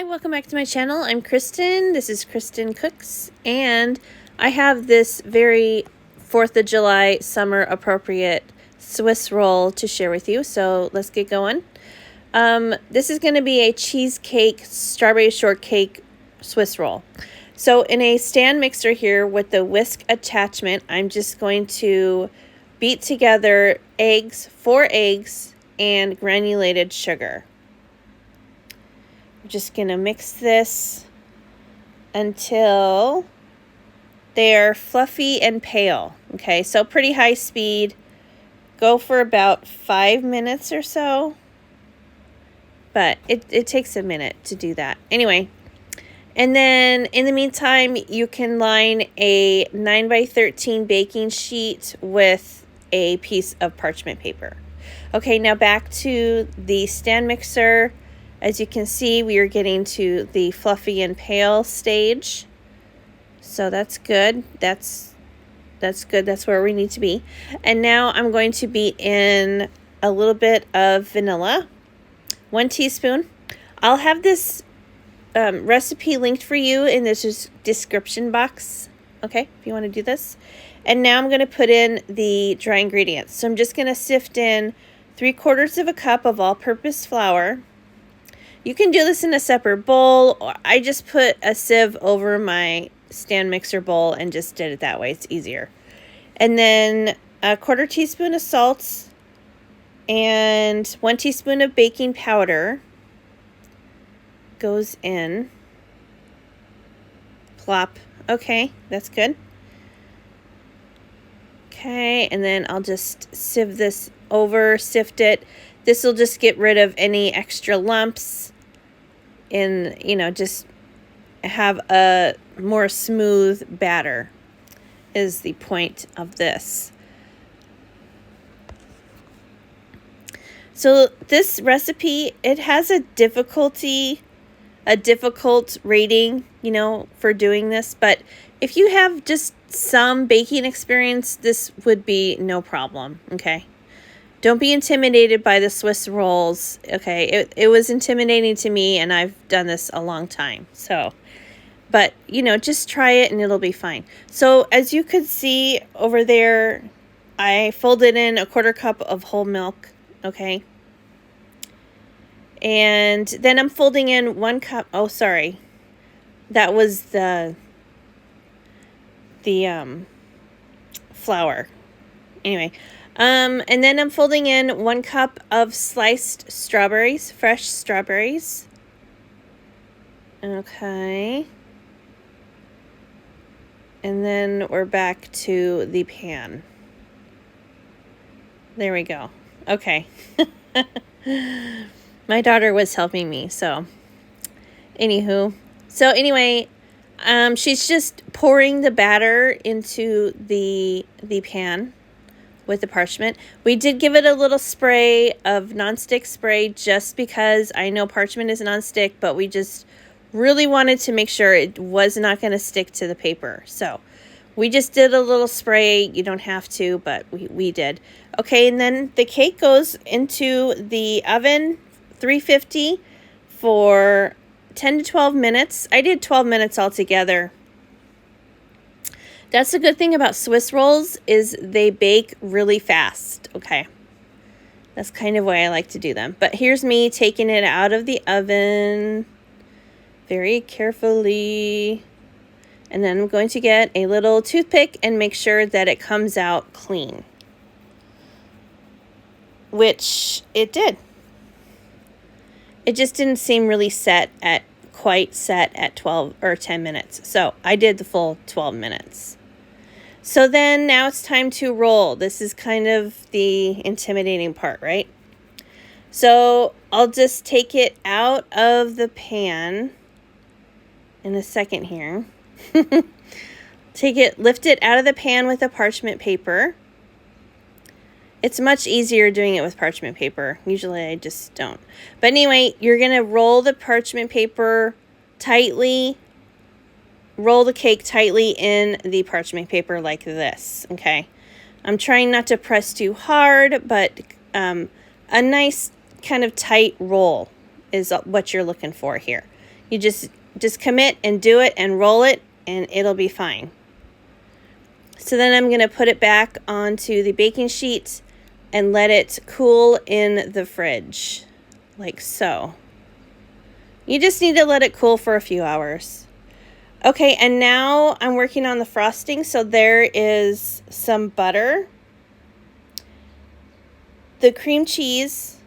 Hi, welcome back to my channel. I'm Kristen. This is Kristincooks, and I have this very 4th of July summer appropriate Swiss roll to share with you. So let's get going. This is going to be a cheesecake strawberry shortcake Swiss roll. So in a stand mixer here with the whisk attachment, I'm just going to beat together eggs, 4 eggs, and granulated sugar. I'm just going to mix this until they're fluffy and pale. Okay, so pretty high speed. Go for about 5 minutes or so. But it takes a minute to do that. Anyway, and then in the meantime, you can line a 9x13 baking sheet with a piece of parchment paper. Okay, now back to the stand mixer. As you can see, we are getting to the fluffy and pale stage. So that's good. That's good. That's where we need to be. And now I'm going to beat in a little bit of vanilla. 1 teaspoon. I'll have this recipe linked for you in this description box. Okay, if you want to do this. And now I'm going to put in the dry ingredients. So I'm just going to sift in 3/4 cup of all-purpose flour. You can do this in a separate bowl, or I just put a sieve over my stand mixer bowl and just did it that way. It's easier. And then 1/4 teaspoon of salt and 1 teaspoon of baking powder goes in. Plop. Okay, that's good. Okay, and then I'll just sieve this over, sift it. This will just get rid of any extra lumps and, just have a more smooth batter is the point of this. So this recipe, it has a difficult rating, for doing this, but if you have just some baking experience, this would be no problem, okay? Don't be intimidated by the Swiss rolls, okay? It was intimidating to me, and I've done this a long time, so. But, just try it, and it'll be fine. So, as you could see over there, I folded in 1/4 cup of whole milk, okay? And then I'm folding in 1 cup, oh, sorry. That was the flour. Anyway, and then I'm folding in 1 cup of sliced strawberries, fresh strawberries. Okay. And then we're back to the pan. There we go. Okay. My daughter was helping me, so anywho. So anyway, she's just pouring the batter into the pan with the parchment. We did give it a little spray of nonstick spray just because I know parchment is nonstick, but we just really wanted to make sure it was not going to stick to the paper. So we just did a little spray. You don't have to, but we did. Okay, and then the cake goes into the oven, 350 for 10 to 12 minutes. I did 12 minutes altogether. That's the good thing about Swiss rolls is they bake really fast, okay? That's kind of why I like to do them. But here's me taking it out of the oven very carefully. And then I'm going to get a little toothpick and make sure that it comes out clean. Which it did. It just didn't seem really quite set at 12 or 10 minutes. So I did the full 12 minutes. So then now it's time to roll. This is kind of the intimidating part, right? So I'll just take it out of the pan in a second here. Lift it out of the pan with a parchment paper. It's much easier doing it with parchment paper. Usually I just don't. But anyway, you're going to roll the parchment paper tightly. Roll the cake tightly in the parchment paper like this, okay? I'm trying not to press too hard, but a nice kind of tight roll is what you're looking for here. You just commit and do it and roll it, and it'll be fine. So then I'm going to put it back onto the baking sheet and let it cool in the fridge, like so. You just need to let it cool for a few hours. Okay, and now I'm working on the frosting. So there is some butter, the cream cheese,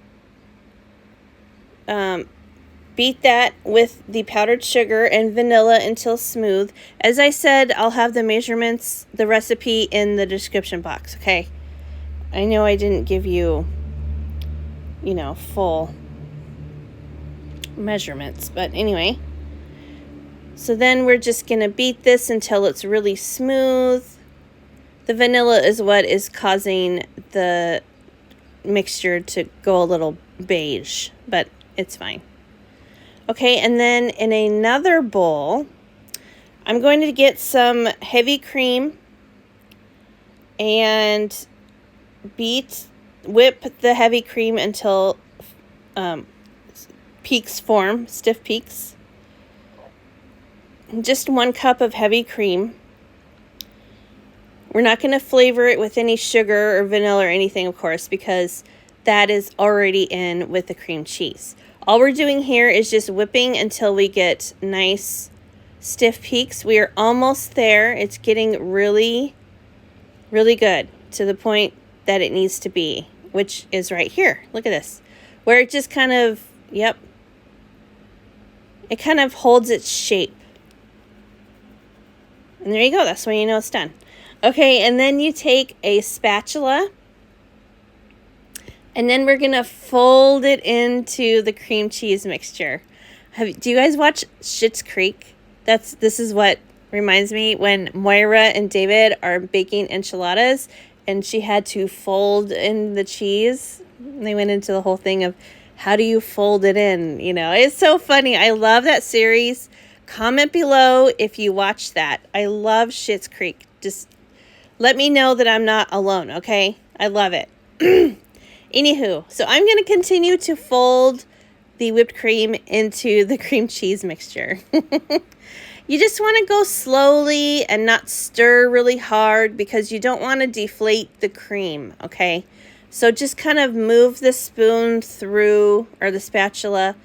beat that with the powdered sugar and vanilla until smooth. As I said, I'll have the measurements, the recipe in the description box, okay? I know I didn't give you, full measurements, but anyway. So then we're just going to beat this until it's really smooth. The vanilla is what is causing the mixture to go a little beige, but it's fine. Okay, and then in another bowl, I'm going to get some heavy cream and whip the heavy cream until peaks form, stiff peaks. Just 1 cup of heavy cream. We're not going to flavor it with any sugar or vanilla or anything, of course, because that is already in with the cream cheese. All we're doing here is just whipping until we get nice stiff peaks. We are almost there. It's getting really, really good to the point that it needs to be, which is right here. Look at this. Where it just kind of, it kind of holds its shape. And there you go. That's when you know it's done. Okay, and then you take a spatula, and then we're going to fold it into the cream cheese mixture. Do you guys watch Schitt's Creek? This is what reminds me when Moira and David are baking enchiladas, and she had to fold in the cheese. They went into the whole thing of how do you fold it in? It's so funny. I love that series. Comment below if you watch that. I love Schitt's Creek. Just let me know that I'm not alone, okay? I love it. Anywho, so I'm going to continue to fold the whipped cream into the cream cheese mixture. You just want to go slowly and not stir really hard because you don't want to deflate the cream, okay? So just kind of move the spoon through, or the spatula,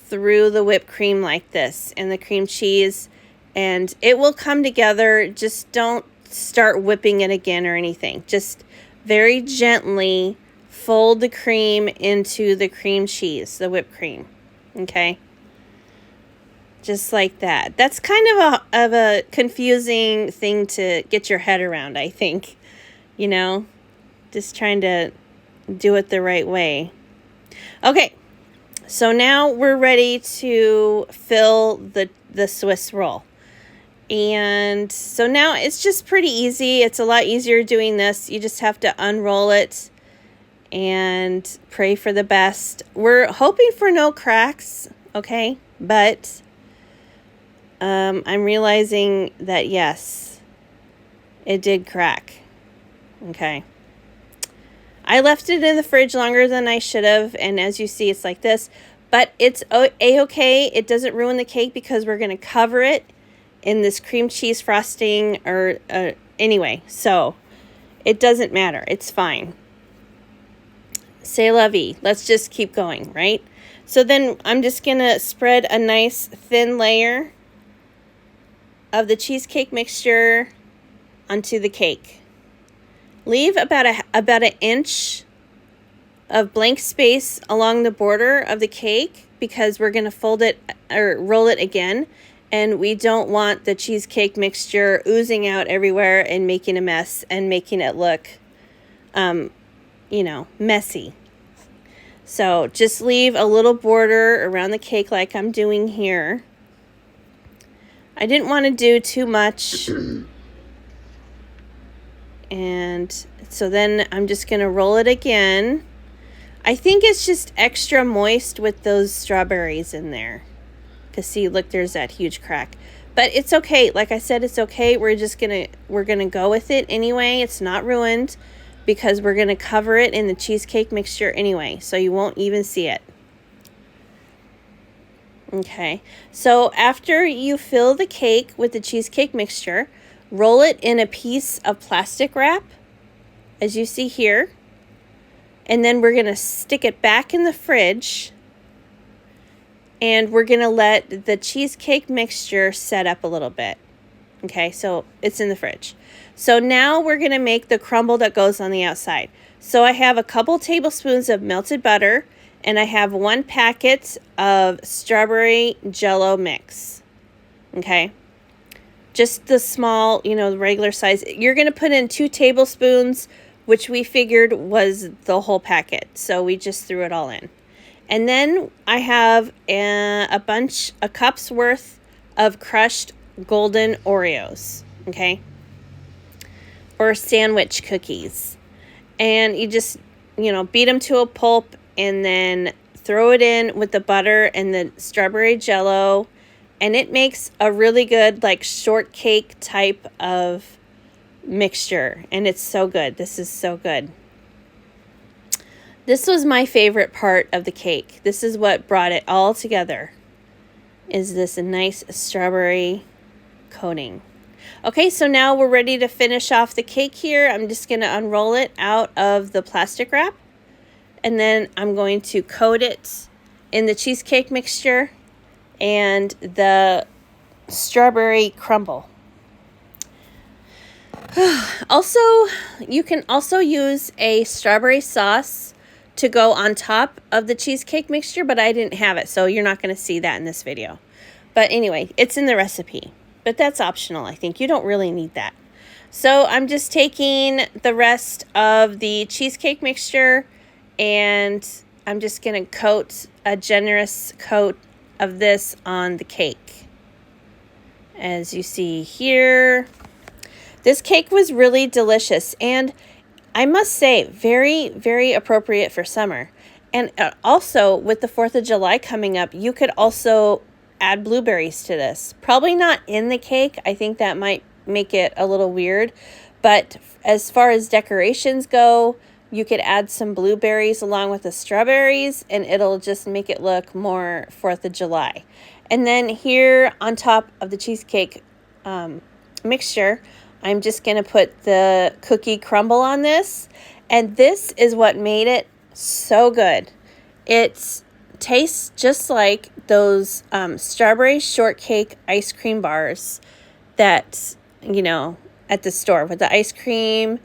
through the whipped cream like this and the cream cheese, and it will come together. Just don't start whipping it again or anything. Just very gently fold the cream into the cream cheese, the whipped cream, okay? Just like that. That's kind of a confusing thing to get your head around, I think. Just trying to do it the right way. Okay, so now we're ready to fill the Swiss roll. And so now it's just pretty easy. It's a lot easier doing this. You just have to unroll it and pray for the best. We're hoping for no cracks, okay? But I'm realizing that, yes, it did crack, okay? I left it in the fridge longer than I should have, and as you see, it's like this. But it's a-okay. It doesn't ruin the cake because we're going to cover it in this cream cheese frosting or anyway. So it doesn't matter. It's fine. C'est la vie. Let's just keep going, right? So then I'm just going to spread a nice thin layer of the cheesecake mixture onto the cake. Leave about an inch of blank space along the border of the cake because we're going to fold it or roll it again, and we don't want the cheesecake mixture oozing out everywhere and making a mess and making it look messy. So just leave a little border around the cake like I'm doing here. I didn't want to do too much. And so then I'm just going to roll it again. I think it's just extra moist with those strawberries in there. Because see, look, there's that huge crack. But it's okay. Like I said, it's okay. We're going to go with it anyway. It's not ruined because we're going to cover it in the cheesecake mixture anyway. So you won't even see it. Okay, so after you fill the cake with the cheesecake mixture, roll it in a piece of plastic wrap, as you see here, and then we're going to stick it back in the fridge, and we're going to let the cheesecake mixture set up a little bit. Okay, so it's in the fridge. So now we're going to make the crumble that goes on the outside. So I have a couple tablespoons of melted butter, and I have 1 packet of strawberry jello mix. Okay, just the small, the regular size. You're going to put in 2 tablespoons, which we figured was the whole packet. So we just threw it all in. And then I have a cup's worth of crushed golden Oreos, okay, or sandwich cookies. And you just, beat them to a pulp, and then throw it in with the butter and the strawberry jello, and it makes a really good like shortcake type of mixture, and it's so good. This is so good. This was my favorite part of the cake. This is what brought it all together, is this nice strawberry coating. Okay, so now we're ready to finish off the cake here. I'm just going to unroll it out of the plastic wrap, and then I'm going to coat it in the cheesecake mixture and the strawberry crumble. Also, you can also use a strawberry sauce to go on top of the cheesecake mixture, but I didn't have it, so you're not going to see that in this video. But anyway, it's in the recipe, but that's optional. I think you don't really need that. So I'm just taking the rest of the cheesecake mixture, and I'm just going to coat a generous coat of this on the cake. As you see here, this cake was really delicious, and I must say, very, very appropriate for summer. And also, with the 4th of July coming up, you could also add blueberries to this. Probably not in the cake. I think that might make it a little weird. But as far as decorations go, you could add some blueberries along with the strawberries, and it'll just make it look more 4th of July. And then here on top of the cheesecake mixture, I'm just going to put the cookie crumble on this. And this is what made it so good. It tastes just like those strawberry shortcake ice cream bars that, at the store with the ice cream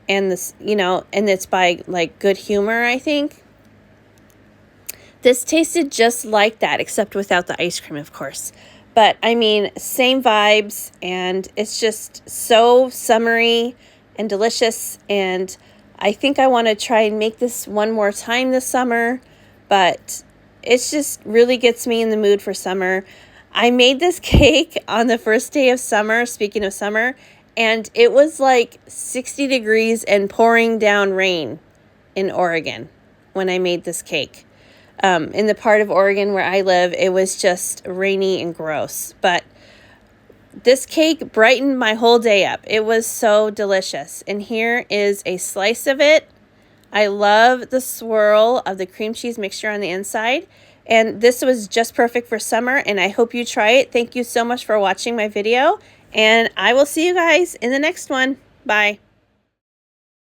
and this, and it's by like Good Humor, I think. This tasted just like that, except without the ice cream, of course. But I mean, same vibes, and it's just so summery and delicious. And I think I want to try and make this one more time this summer, but it just really gets me in the mood for summer. I made this cake on the first day of summer, speaking of summer, and it was like 60 degrees and pouring down rain in Oregon when I made this cake. In the part of Oregon where I live, it was just rainy and gross. But this cake brightened my whole day up. It was so delicious. And here is a slice of it. I love the swirl of the cream cheese mixture on the inside. And this was just perfect for summer, and I hope you try it. Thank you so much for watching my video, and I will see you guys in the next one. Bye.